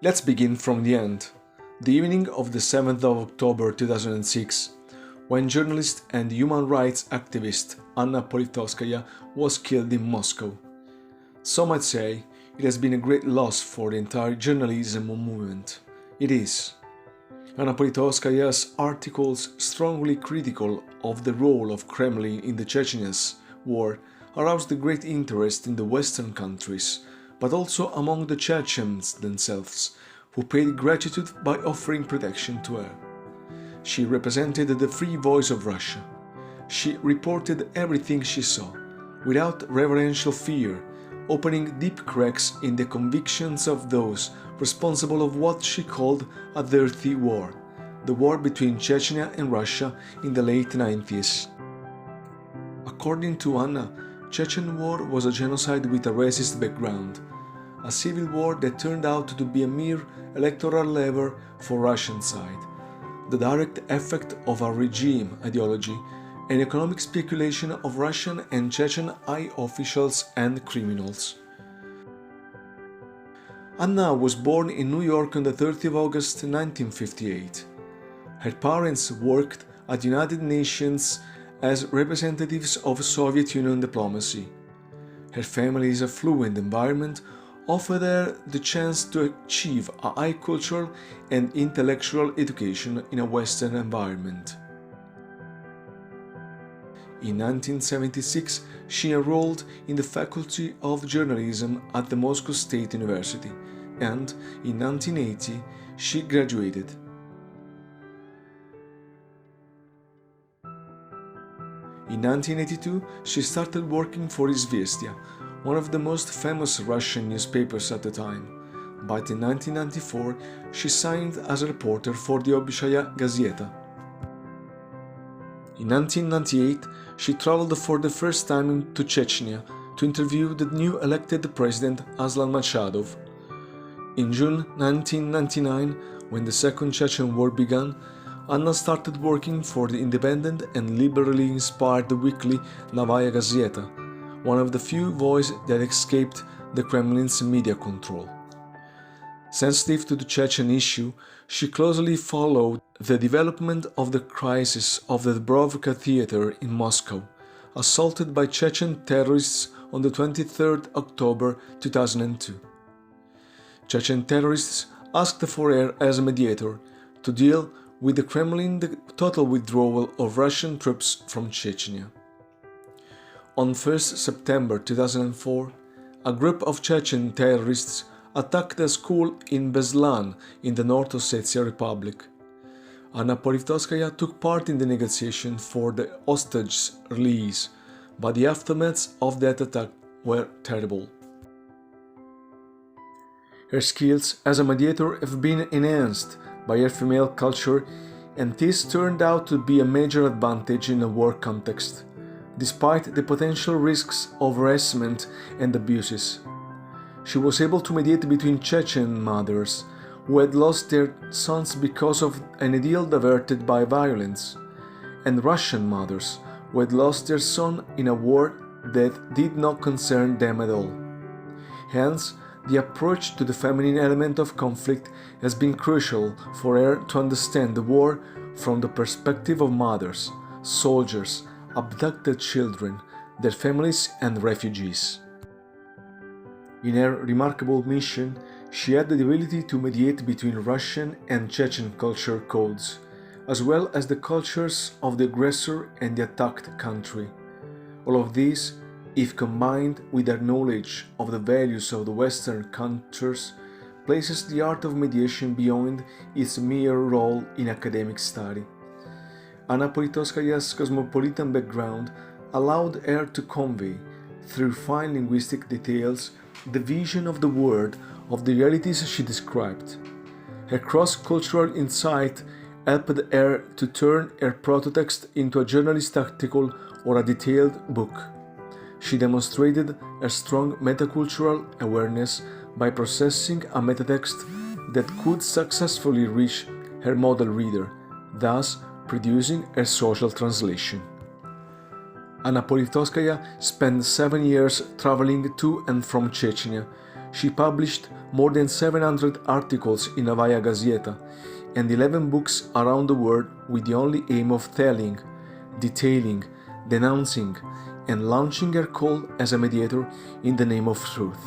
Let's begin from the end. The evening of the 7th of October 2006, when journalist and human rights activist Anna Politkovskaja was killed in Moscow. Some might say it has been a great loss for the entire journalism movement. It is. Anna Politkovskaja's articles, strongly critical of the role of Kremlin in the Chechnya war, aroused a great interest in the Western countries, but also among the Chechens themselves, who paid gratitude by offering protection to her. She represented the free voice of Russia. She reported everything she saw, without reverential fear, opening deep cracks in the convictions of those responsible of what she called a dirty war, the war between Chechnya and Russia in the late 90s. According to Anna, Chechen war was a genocide with a racist background, a civil war that turned out to be a mere electoral lever for Russian side, the direct effect of a regime ideology and economic speculation of Russian and Chechen high officials and criminals. Anna was born in New York on the 30th of August 1958. Her parents worked at the United Nations as representatives of Soviet Union diplomacy. Her family's affluent environment offered her the chance to achieve a high cultural and intellectual education in a Western environment. In 1976, she enrolled in the Faculty of Journalism at the Moscow State University, and in 1980 she graduated. In 1982, she started working for Izvestia, one of the most famous Russian newspapers at the time, but in 1994 she signed as a reporter for the Obshaya Gazeta. In 1998, she traveled for the first time to Chechnya to interview the new elected president Aslan Machadov. In June 1999, when the Second Chechen War began, Anna started working for the independent and liberally inspired weekly Novaya Gazeta, one of the few voices that escaped the Kremlin's media control. Sensitive to the Chechen issue, she closely followed the development of the crisis of the Dubrovka theater in Moscow, assaulted by Chechen terrorists on the 23rd October 2002. Chechen terrorists asked for her as a mediator to deal with the Kremlin the total withdrawal of Russian troops from Chechnya. On 1st September 2004, a group of Chechen terrorists attacked a school in Beslan in the North Ossetia Republic. Anna Politkovskaja took part in the negotiation for the hostages' release, but the aftermaths of that attack were terrible. Her skills as a mediator have been enhanced by her female culture, and this turned out to be a major advantage in a war context, despite the potential risks of harassment and abuses. She was able to mediate between Chechen mothers who had lost their sons because of an ideal diverted by violence, and Russian mothers who had lost their son in a war that did not concern them at all. Hence, the approach to the feminine element of conflict has been crucial for her to understand the war from the perspective of mothers, soldiers, abducted children, their families and refugees. In her remarkable mission, she had the ability to mediate between Russian and Chechen culture codes, as well as the cultures of the aggressor and the attacked country. All of these, if combined with her knowledge of the values of the Western cultures, places the art of mediation beyond its mere role in academic study. Anna Politkovskaja's cosmopolitan background allowed her to convey, through fine linguistic details, the vision of the world of the realities she described. Her cross-cultural insight helped her to turn her prototext into a journalist article or a detailed book. She demonstrated a strong metacultural awareness by processing a metatext that could successfully reach her model reader, thus producing a social translation. Anna Politkovskaja spent 7 years traveling to and from Chechnya. She published more than 700 articles in Novaya Gazeta and 11 books around the world with the only aim of telling, detailing, denouncing, and launching her call as a mediator in the name of truth.